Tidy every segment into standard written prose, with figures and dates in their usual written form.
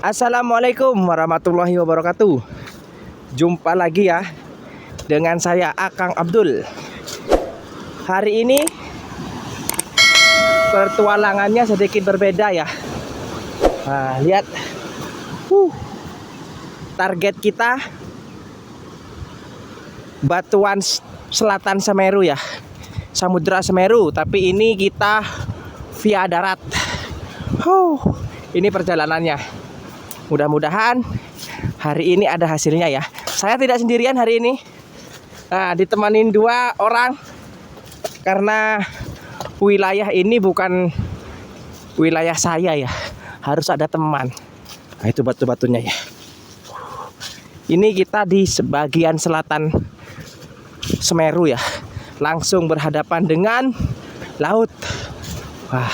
Assalamualaikum warahmatullahi wabarakatuh. Jumpa lagi ya dengan saya Akang Abdul. Hari ini pertualangannya sedikit berbeda ya. Nah, lihat target kita Batuan Selatan Semeru ya, Samudra Semeru. Tapi ini kita via darat. Ini perjalanannya. Mudah-mudahan hari ini ada hasilnya ya. Saya tidak sendirian hari ini. Nah, ditemanin 2 orang. Karena wilayah ini bukan wilayah saya ya. Harus ada teman. Nah, itu batu-batunya ya. Ini kita di sebagian selatan Semeru ya. Langsung berhadapan dengan laut. Wah,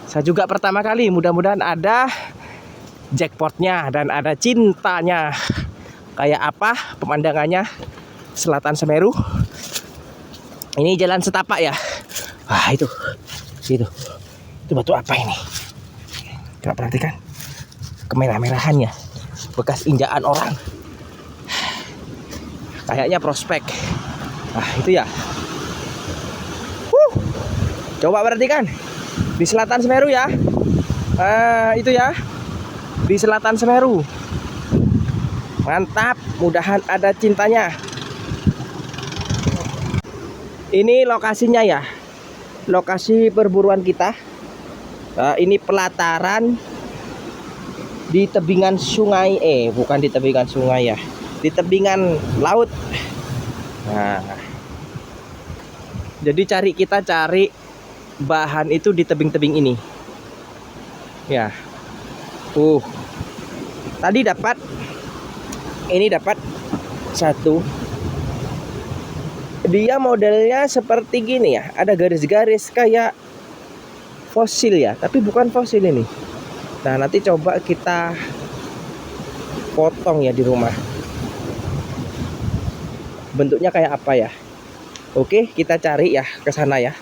saya juga pertama kali. Mudah-mudahan ada jackpotnya dan ada cintanya. Kayak apa pemandangannya Selatan Semeru. Ini jalan setapak ya. Wah, itu batu apa ini? Coba perhatikan kemerah-merahannya, bekas injakan orang. Kayaknya prospek. Wah, itu ya. Coba perhatikan di Selatan Semeru ya. Itu ya, di Selatan Semeru. Mantap, mudahan ada cintanya. Ini lokasinya ya, lokasi perburuan kita. Ini pelataran di tebingan sungai, bukan di tebingan sungai ya, di tebingan laut. Nah, jadi kita cari bahan itu di tebing-tebing ini ya. Tadi dapat, ini dapat 1. Dia modelnya seperti gini ya, ada garis-garis kayak fosil ya, tapi bukan fosil ini. Nah, nanti coba kita potong ya di rumah. Bentuknya kayak apa ya? Oke, kita cari ya ke sana ya.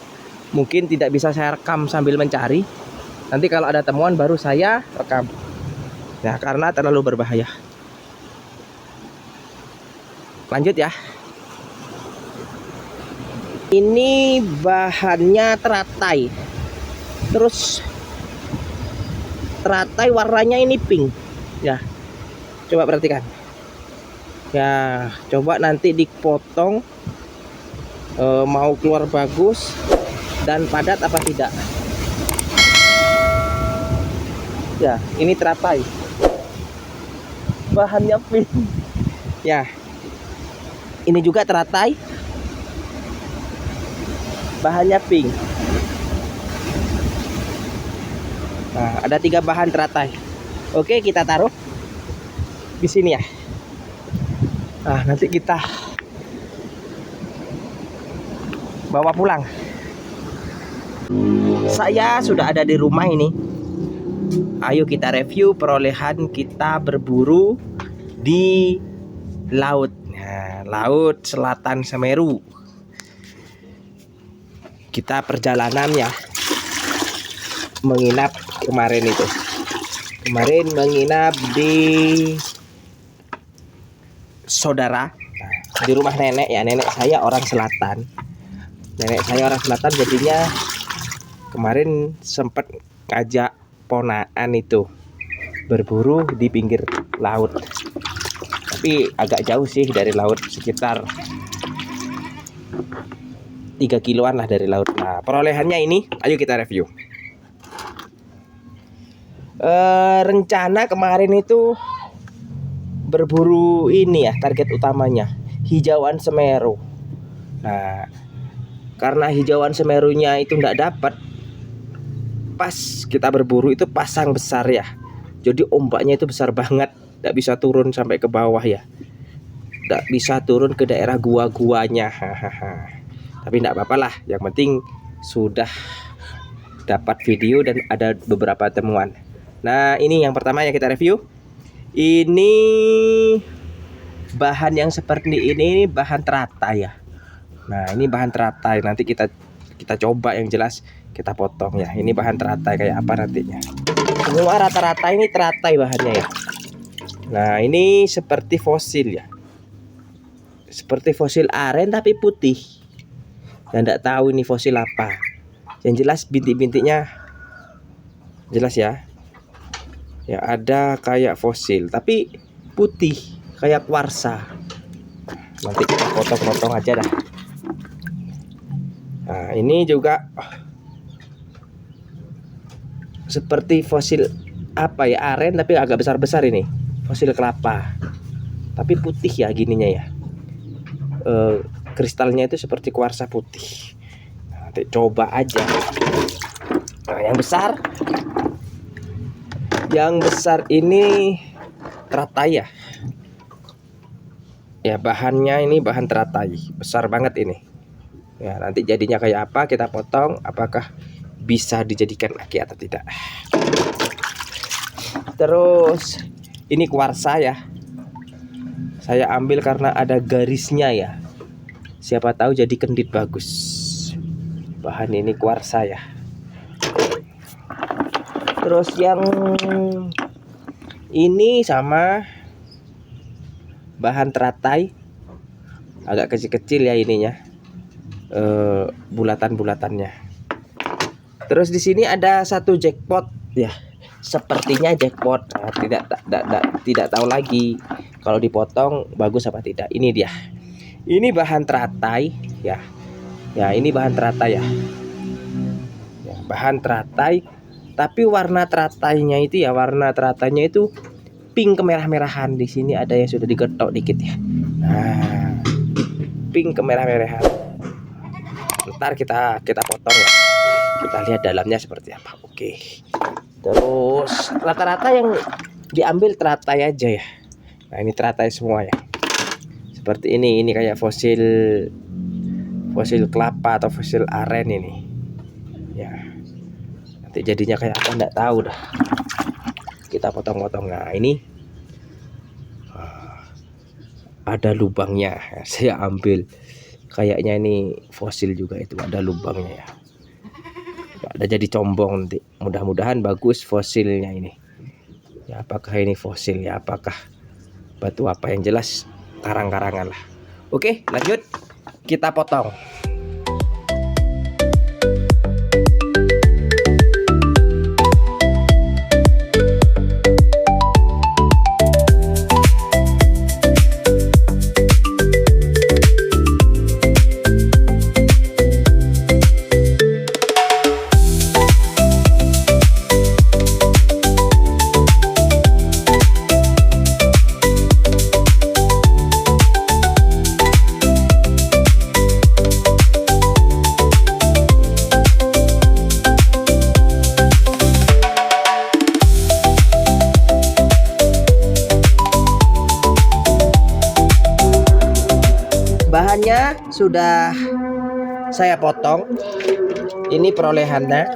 Mungkin tidak bisa saya rekam sambil mencari. Nanti kalau ada temuan baru saya rekam. Nah, karena terlalu berbahaya. Lanjut ya. Ini bahannya teratai. Terus teratai warnanya ini pink. Ya. Coba perhatikan. Ya, coba nanti dipotong. Mau keluar bagus dan padat apa tidak. Ya, ini teratai. Bahannya pink. Ya. Ini juga teratai. Bahannya pink. Nah, ada 3 bahan teratai. Oke, kita taruh di sini ya. Nah, nanti kita bawa pulang. Saya sudah ada di rumah ini. Ayo kita review perolehan kita berburu di laut. Nah, Laut Selatan Semeru. Kita perjalanan ya, menginap kemarin itu. Kemarin menginap di saudara, di rumah nenek ya. Nenek saya orang selatan. Jadinya kemarin sempat ngajak ponaan itu berburu di pinggir laut. Tapi agak jauh sih dari laut, sekitar 3 kiloan lah dari laut. Nah, perolehannya ini, ayo kita review. Rencana kemarin itu berburu ini ya, target utamanya hijauan Semeru. Nah, karena hijauan Semerunya itu enggak dapat, pas kita berburu itu pasang besar ya. Jadi ombaknya itu besar banget, enggak bisa turun sampai ke bawah ya. Enggak bisa turun ke daerah gua-guanya. Tapi enggak apa-apa lah, yang penting sudah dapat video dan ada beberapa temuan. Nah, ini yang pertama yang kita review. Ini bahan yang seperti ini bahan teratai ya. Nah, ini bahan teratai. Nanti kita coba yang jelas, kita potong ya. Ini bahan teratai kayak apa nantinya. Semua rata-rata ini teratai bahannya ya. Nah, ini seperti fosil ya. Seperti fosil aren tapi putih. Dan tidak tahu ini fosil apa. Yang jelas bintik-bintiknya jelas ya. Ya ada kayak fosil tapi putih kayak kuarsa. Nanti kita potong-potong aja dah. Nah, ini juga seperti fosil apa ya, aren tapi agak besar-besar ini. Fosil kelapa. Tapi putih ya gininya ya. Kristalnya itu seperti kuarsa putih. Nanti coba aja. Nah, yang besar. Yang besar ini teratai ya. Ya, bahannya ini bahan teratai. Besar banget ini. Ya, nanti jadinya kayak apa kita potong, apakah bisa dijadikan aki atau tidak. Terus ini kuarsa ya. Saya ambil karena ada garisnya ya. Siapa tahu jadi kendit bagus. Bahan ini kuarsa ya. Terus yang ini sama bahan teratai. Agak kecil-kecil ya ininya. Bulatan-bulatannya. Terus di sini ada satu jackpot ya. Sepertinya jackpot. Nah, tidak tahu lagi kalau dipotong bagus apa tidak. Ini dia. Ini bahan teratai ya. Ya, ini bahan teratai ya. Ya, bahan teratai tapi warna teratainya itu ya, warna teratainya itu pink kemerah-merahan. Di sini ada yang sudah digetok dikit ya. Nah, pink kemerah-merahan. Ntar kita potong ya. Kita lihat dalamnya seperti apa. Oke. Terus rata-rata yang diambil teratai aja ya. Nah, ini teratai semua ya. Seperti ini kayak fosil kelapa atau fosil aren ini. Ya. Nanti jadinya kayak apa enggak tahu dah. Kita potong-potong. Nah, ini ada lubangnya. Saya ambil. Kayaknya ini fosil juga, itu ada lubangnya ya. Ada jadi combong nanti. Mudah-mudahan bagus fosilnya ini. Ya, apakah ini fosil ya, apakah batu apa, yang jelas karang-karangan lah. Oke, lanjut kita potong. Bahannya sudah saya potong. Ini perolehannya.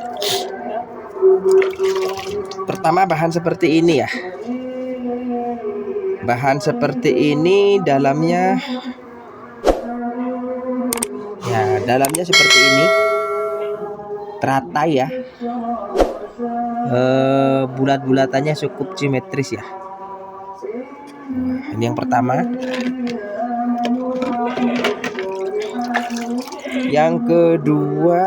Pertama bahan seperti ini ya. Bahan seperti ini, dalamnya ya, dalamnya seperti ini. Teratai ya. Bulat-bulatannya cukup simetris ya. Ini yang pertama. Yang kedua,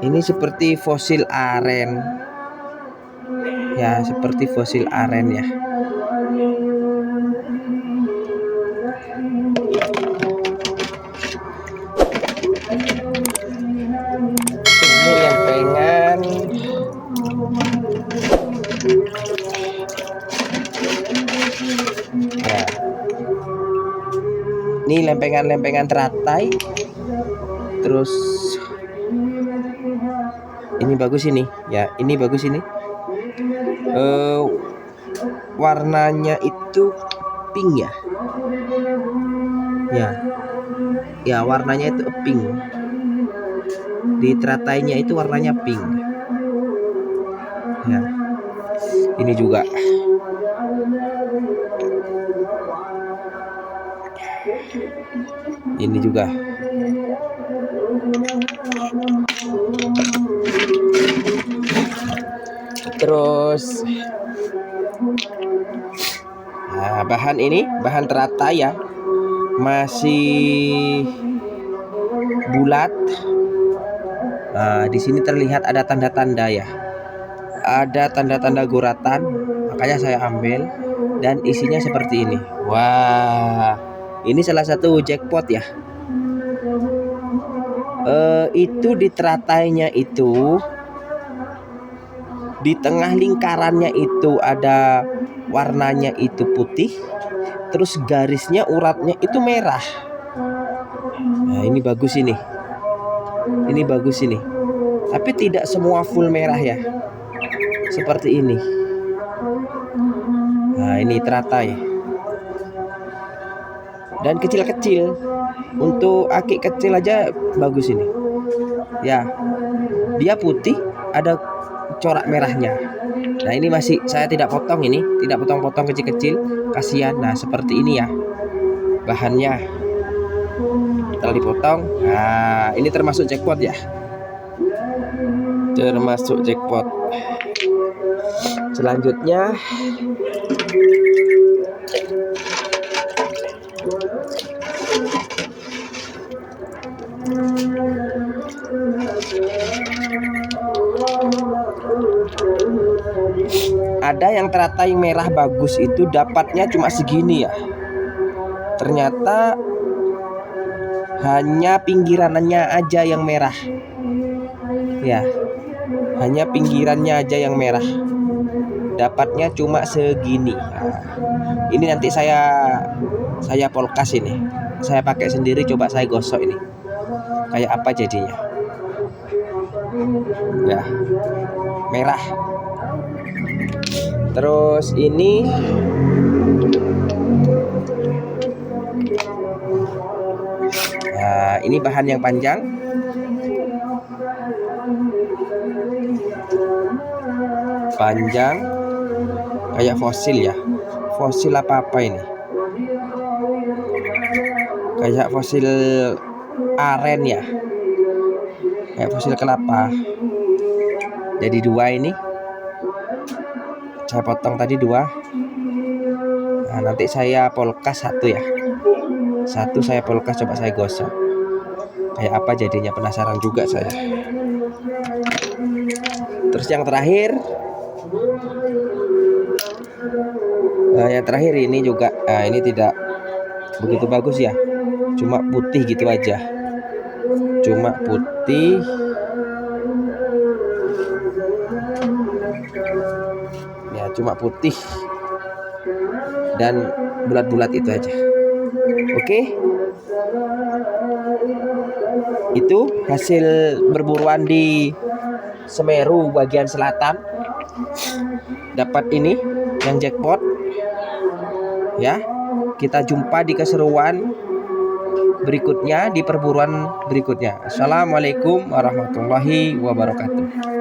ini seperti fosil aren. Ya, seperti fosil aren ya. Ini lempengan. Ya. Ini lempengan-lempengan teratai. Terus ini bagus ini. Ya, ini bagus ini. Warnanya itu pink ya. Ya. Ya, warnanya itu pink. Di teratainya itu warnanya pink. Ya. Ini juga. Ini juga. Terus nah, bahan ini bahan teratai ya, masih bulat. Nah, di sini terlihat ada tanda-tanda ya, ada tanda-tanda guratan, makanya saya ambil dan isinya seperti ini. Wah, ini salah satu jackpot ya. Itu di teratainya itu, di tengah lingkarannya itu ada warnanya itu putih, terus garisnya uratnya itu merah. Nah, ini bagus ini. Ini bagus ini. Tapi tidak semua full merah ya. Seperti ini. Nah, ini teratai. Dan kecil-kecil. Untuk aki kecil aja bagus ini. Ya. Dia putih, ada corak merahnya. Nah, ini masih saya tidak potong ini, tidak potong-potong kecil-kecil, kasihan. Nah, seperti ini ya. Bahannya. Setelah dipotong. Nah, ini termasuk jackpot ya. Termasuk jackpot. Selanjutnya ada yang teratai merah bagus itu dapatnya cuma segini ya. Ternyata hanya pinggirannya aja yang merah. Ya. Hanya pinggirannya aja yang merah. Dapatnya cuma segini. Nah, ini nanti saya polkas ini. Saya pakai sendiri, coba saya gosok ini. Kayak apa jadinya? Ya. Merah. Terus ini nah, ini bahan yang panjang. Panjang kayak fosil ya. Fosil apa ini? Kayak fosil aren ya. Kayak fosil kelapa. Jadi dua ini. Saya potong tadi dua. Nah, nanti saya polkas satu ya. Satu saya polkas, coba saya gosok. Kayak apa jadinya, penasaran juga saya. Terus yang terakhir. Yang terakhir ini juga. Nah, ini tidak begitu bagus ya. Cuma putih gitu aja. Cuma putih. Ya, cuma putih. Dan bulat-bulat itu aja. Oke. Itu hasil berburuan di Semeru bagian selatan. Dapat ini yang jackpot. Ya. Kita jumpa di keseruan berikutnya, di perburuan berikutnya. Assalamualaikum warahmatullahi wabarakatuh.